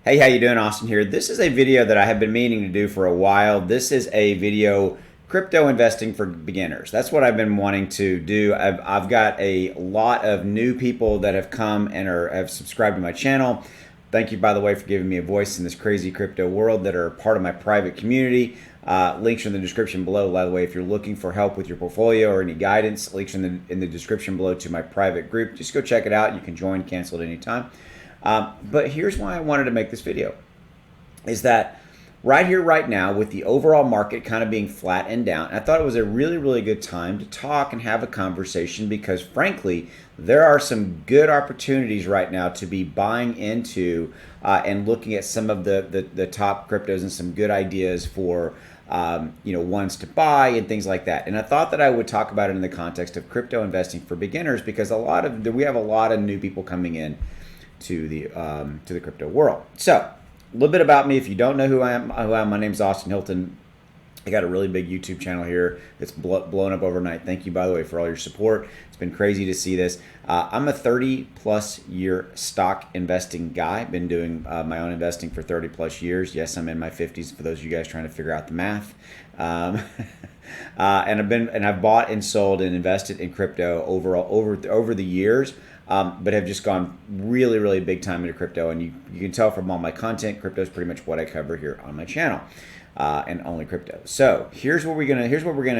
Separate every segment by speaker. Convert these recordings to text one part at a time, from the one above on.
Speaker 1: Hey, how you doing? Austin here. This is a video that I have been meaning to do for a while. This is a video crypto investing for beginners. That's what I've been wanting to do. I've got a lot of new people that have come and have subscribed to my channel. Thank you, by the way, for giving me a voice in this crazy crypto world that are part of my private community. Links are in the description below. By the way, if you're looking for help with your portfolio or any guidance, links are in the description below to my private group. Just go check it out. You can join, cancel at any time. But here's why I wanted to make this video, is that right here, right now, with the overall market kind of being flat and down, I thought it was a really, really good time to talk and have a conversation because, frankly, there are some good opportunities right now to be buying into and looking at some of the top cryptos and some good ideas for ones to buy and things like that. And I thought that I would talk about it in the context of crypto investing for beginners because we have a lot of new people coming in to the crypto world. So a little bit about me. If you don't know who I am, my name is Austin Hilton. I got a really big YouTube channel here that's blown up overnight. Thank you, by the way, for all your support. It's been crazy to see this. I'm a 30-plus year stock investing guy. Been doing my own investing for 30-plus years. Yes, I'm in my 50s for those of you guys trying to figure out the math. And I've bought and sold and invested in crypto over the years. But have just gone really, really big time into crypto. And you can tell from all my content, crypto is pretty much what I cover here on my channel, and only crypto. So here's what we're gonna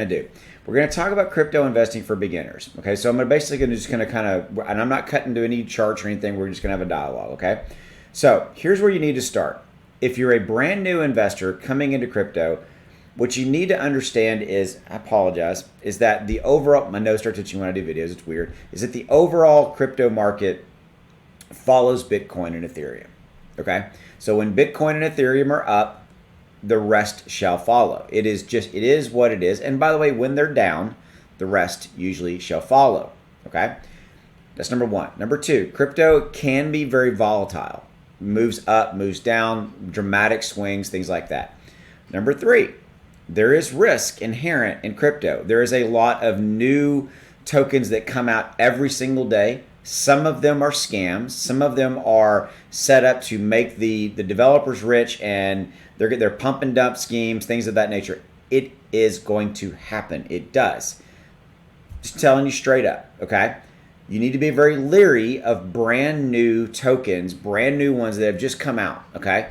Speaker 1: do. We're gonna talk about crypto investing for beginners. Okay, so I'm just gonna kind of, and I'm not cutting to any charts or anything. We're just gonna have a dialogue. Okay, so here's where you need to start. If you're a brand new investor coming into crypto, what you need to understand is, I apologize, is that the overall, my nose starts itching when I do videos, it's weird, is that the overall crypto market follows Bitcoin and Ethereum, okay? So when Bitcoin and Ethereum are up, the rest shall follow. It is what it is. And by the way, when they're down, the rest usually shall follow, okay? That's number one. Number two, crypto can be very volatile. Moves up, moves down, dramatic swings, things like that. Number three, there is risk inherent in crypto. There is a lot of new tokens that come out every single day. Some of them are scams. Some of them are set up to make the developers rich, and they're pump and dump schemes, things of that nature. It is going to happen. It does. Just telling you straight up, okay? You need to be very leery of brand new tokens, brand new ones that have just come out, okay?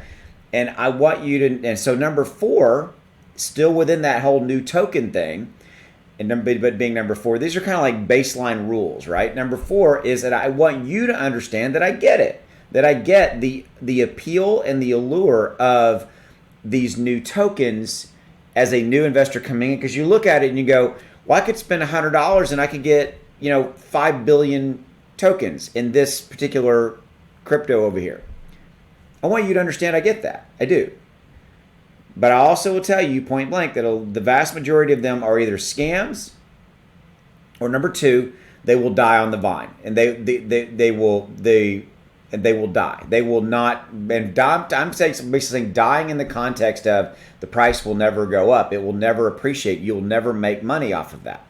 Speaker 1: And I want you to, and so number four, still within that whole new token thing, but being number four, these are kind of like baseline rules, right? Number four is that I want you to understand that I get it, that I get the appeal and the allure of these new tokens as a new investor coming in, because you look at it and you go, well, I could spend $100 and I could get 5 billion tokens in this particular crypto over here. I want you to understand I get that. I do. But I also will tell you point blank that the vast majority of them are either scams, or number two, they will die on the vine, and they will die. They will not. And I'm basically saying dying in the context of the price will never go up. It will never appreciate. You'll never make money off of that.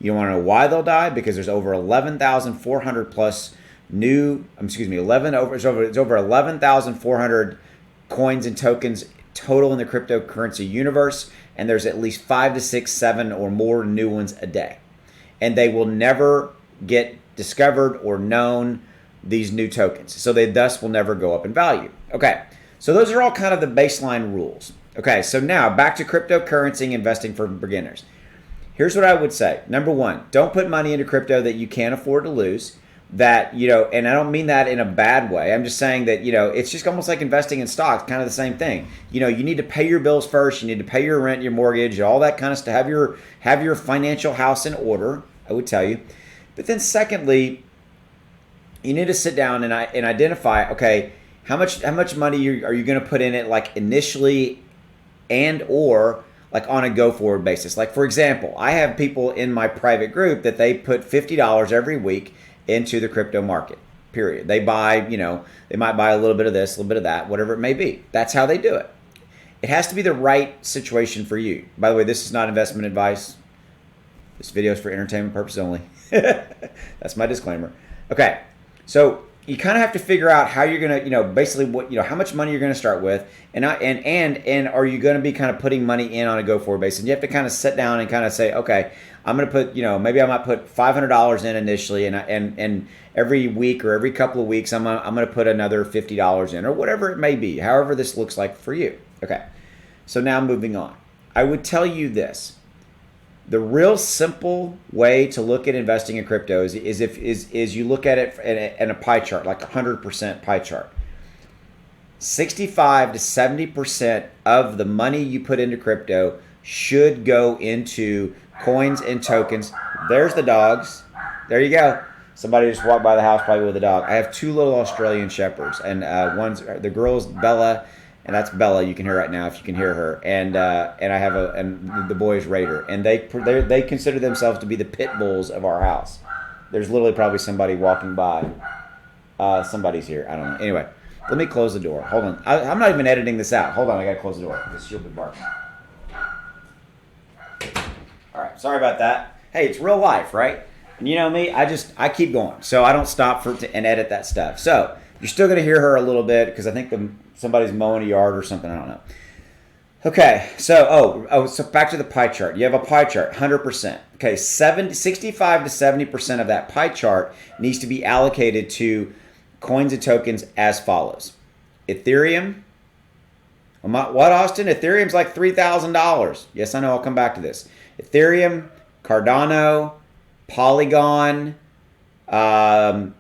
Speaker 1: You want to know why they'll die? Because there's over 11,400 plus it's over 11,400 coins and tokens total in the cryptocurrency universe, and there's at least 5 to 6, 7 or more new ones a day, and they will never get discovered or known, these new tokens, so they thus will never go up in value. Okay, so those are all kind of the baseline rules. Okay, so now back to cryptocurrency investing for beginners. Here's what I would say. Number one, don't put money into crypto that you can't afford to lose. That, and I don't mean that in a bad way. I'm just saying that, it's just almost like investing in stocks, kind of the same thing. You need to pay your bills first. You need to pay your rent, your mortgage, all that kind of stuff. Have your financial house in order, I would tell you. But then secondly, you need to sit down and identify, okay, how much money are you going to put in it, like initially and or like on a go forward basis. Like, for example, I have people in my private group that they put $50 every week into the crypto market, period. They buy, they might buy a little bit of this, a little bit of that, whatever it may be. That's how they do it. It has to be the right situation for you. By the way, this is not investment advice. This video is for entertainment purposes only. That's my disclaimer. Okay, so, you kind of have to figure out how you're going to, basically what, how much money you're going to start with, and are you going to be kind of putting money in on a go forward basis? And you have to kind of sit down and kind of say, okay, I'm going to put, maybe I might put $500 in initially, and every week or every couple of weeks, I'm going to put another $50 in, or whatever it may be, however this looks like for you. Okay, so now moving on. I would tell you this. The real simple way to look at investing in crypto is you look at it in a pie chart, like a 100% pie chart. 65 to 70% of the money you put into crypto should go into coins and tokens. There's the dogs. There you go. Somebody just walked by the house probably with a dog. I have 2 little Australian shepherds, and the girl's Bella. And that's Bella. You can hear right now if you can hear her. And I have and the boy is Raider. And they consider themselves to be the pit bulls of our house. There's literally probably somebody walking by. Somebody's here. I don't know. Anyway, let me close the door. Hold on. I'm not even editing this out. Hold on. I got to close the door. This she'll be barking. All right. Sorry about that. Hey, it's real life, right? And you know me. I keep going. So I don't stop and edit that stuff. So you're still going to hear her a little bit because I think somebody's mowing a yard or something. I don't know. Okay, so so back to the pie chart. You have a pie chart, 100%. Okay, 65 to 70% of that pie chart needs to be allocated to coins and tokens as follows. Ethereum. What, Austin? Ethereum's like $3,000. Yes, I know. I'll come back to this. Ethereum, Cardano, Polygon. Some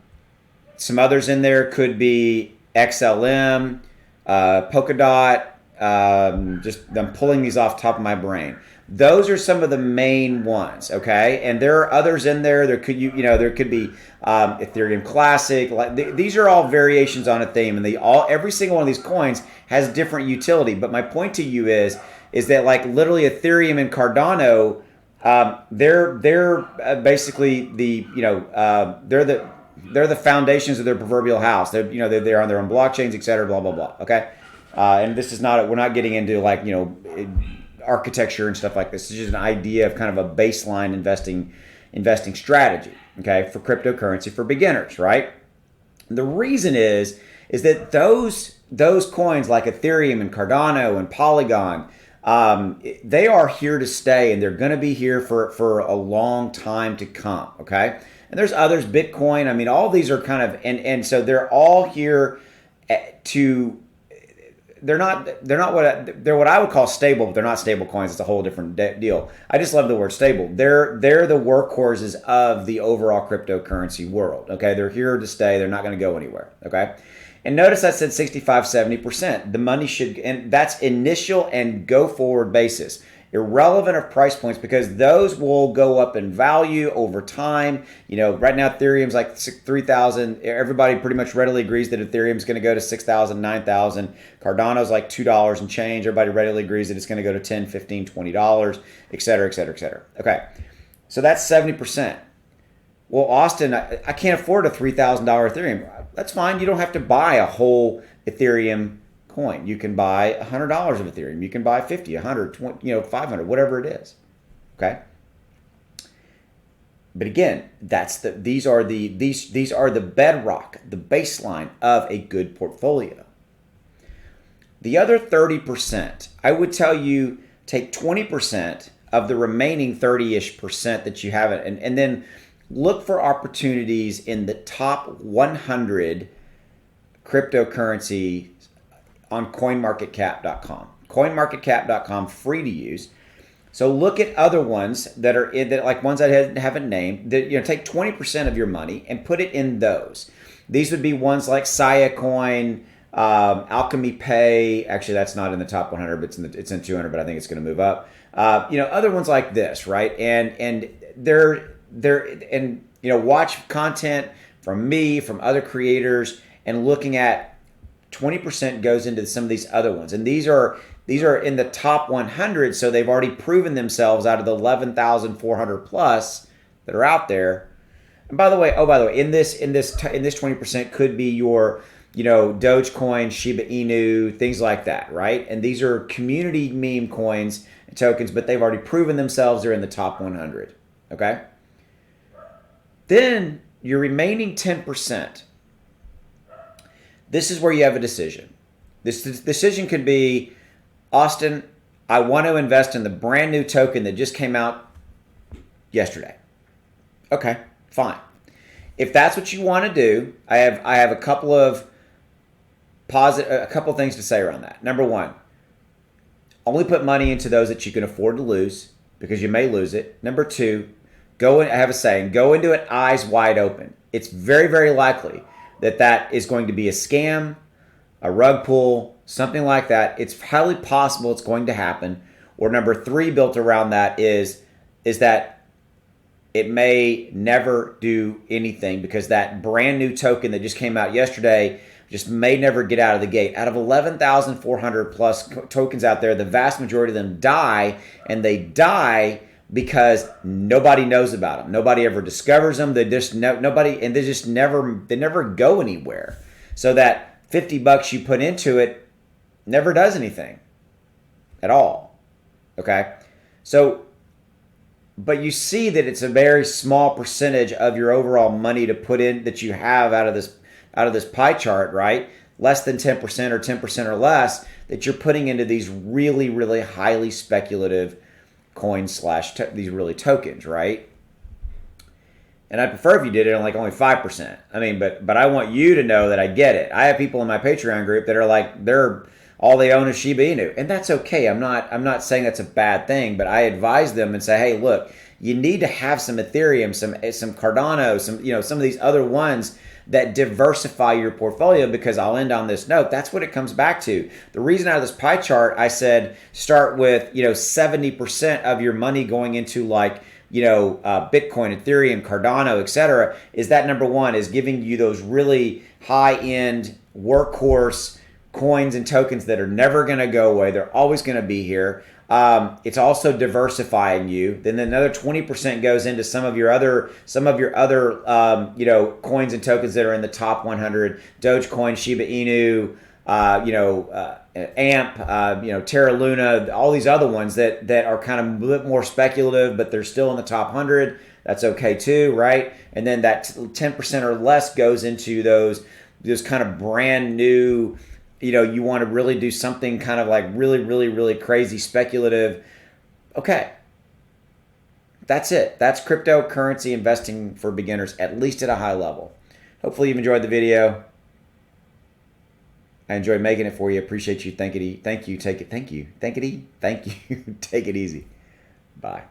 Speaker 1: others in there could be XLM. Polkadot, just I'm pulling these off the top of my brain. Those are some of the main ones, okay? And there are others in there. There could there could be Ethereum Classic. These are all variations on a theme, and every single one of these coins has different utility. But my point to you is that like literally Ethereum and Cardano, they're basically they're the foundations of their proverbial house. They're on their own blockchains, et cetera, blah, blah, blah. Okay. And this is we're not getting into like, architecture and stuff like this. It's just an idea of kind of a baseline investing strategy. Okay. For cryptocurrency for beginners, right? The reason is that those coins like Ethereum and Cardano and Polygon, they are here to stay, and they're going to be here for a long time to come. Okay. And there's others, Bitcoin. I mean, all these are kind of, and so they're all here they're what I would call stable, but they're not stable coins. It's a whole different deal. I just love the word stable. They're the workhorses of the overall cryptocurrency world. Okay. They're here to stay. They're not going to go anywhere. Okay. And notice I said 65, 70%. The money and that's initial and go forward basis. Irrelevant of price points, because those will go up in value over time. Right now Ethereum's like 3,000. Everybody pretty much readily agrees that Ethereum's going to go to 6,000, 9,000. Cardano's like $2 and change. Everybody readily agrees that it's going to go to $10, $15, $20, et cetera, et cetera, et cetera. Okay, so that's 70%. Well, Austin, I can't afford a $3,000 Ethereum. That's fine. You don't have to buy a whole Ethereum coin. You can buy $100 of Ethereum. You can buy 50, 100, 20, 500, whatever it is. Okay. But again, these are the bedrock, the baseline of a good portfolio. The other 30%, I would tell you, take 20% of the remaining 30-ish% that you have, and then look for opportunities in the top 100 cryptocurrency on CoinMarketCap.com. CoinMarketCap.com, free to use. So look at other ones that are like ones I haven't named. That take 20% of your money and put it in those. These would be ones like Saya Coin, Alchemy Pay. Actually, that's not in the top 100, but it's in 200. But I think it's going to move up. Other ones like this, right? And watch content from me, from other creators, and looking at 20% goes into some of these other ones. And these are in the top 100, so they've already proven themselves out of the 11,400 plus that are out there. And by the way, in this 20% could be your Dogecoin, Shiba Inu, things like that, right? And these are community meme coins and tokens, but they've already proven themselves. They're in the top 100. Okay. Then your remaining 10%. this is where you have a decision. This decision could be, Austin, I want to invest in the brand new token that just came out yesterday. Okay, fine. If that's what you want to do, I have a couple of things to say around that. Number one, only put money into those that you can afford to lose, because you may lose it. Number two, I have a saying, go into it eyes wide open. It's very, very likely that is going to be a scam, a rug pull, something like that. It's highly possible it's going to happen. Or number three, built around that is that it may never do anything, because that brand new token that just came out yesterday just may never get out of the gate. Out of 11,400 plus tokens out there, the vast majority of them die, and they die because nobody knows about them. Nobody ever discovers them. They never go anywhere. So that $50 you put into it never does anything at all. Okay? So, but you see that it's a very small percentage of your overall money to put in that you have out of this pie chart, right? Less than 10% or 10% or less that you're putting into these really, really highly speculative coins these really tokens, right? And I'd prefer if you did it on like only 5%. I mean, but I want you to know that I get it. I have people in my Patreon group that are like, all they own is Shiba Inu, and that's okay. I'm not saying that's a bad thing, but I advise them and say, hey, look, you need to have some Ethereum, some Cardano, some of these other ones that diversify your portfolio, because I'll end on this note. That's what it comes back to. The reason out of this pie chart, I said start with 70% of your money going into like Bitcoin, Ethereum, Cardano, etc. Is that number one is giving you those really high-end workhorse coins and tokens that are never going to go away. They're always going to be here. It's also diversifying you. Then another 20% goes into some of your other coins and tokens that are in the top 100. Dogecoin, Shiba Inu, AMP, Terra Luna, all these other ones that are kind of a bit more speculative, but they're still in the top 100. That's okay too, right? And then that 10% or less goes into those kind of brand new. You want to really do something kind of like really, really, really crazy speculative. Okay. That's it. That's cryptocurrency investing for beginners, at least at a high level. Hopefully you've enjoyed the video. I enjoyed making it for you. Appreciate you. Thank you. Take it easy. Bye.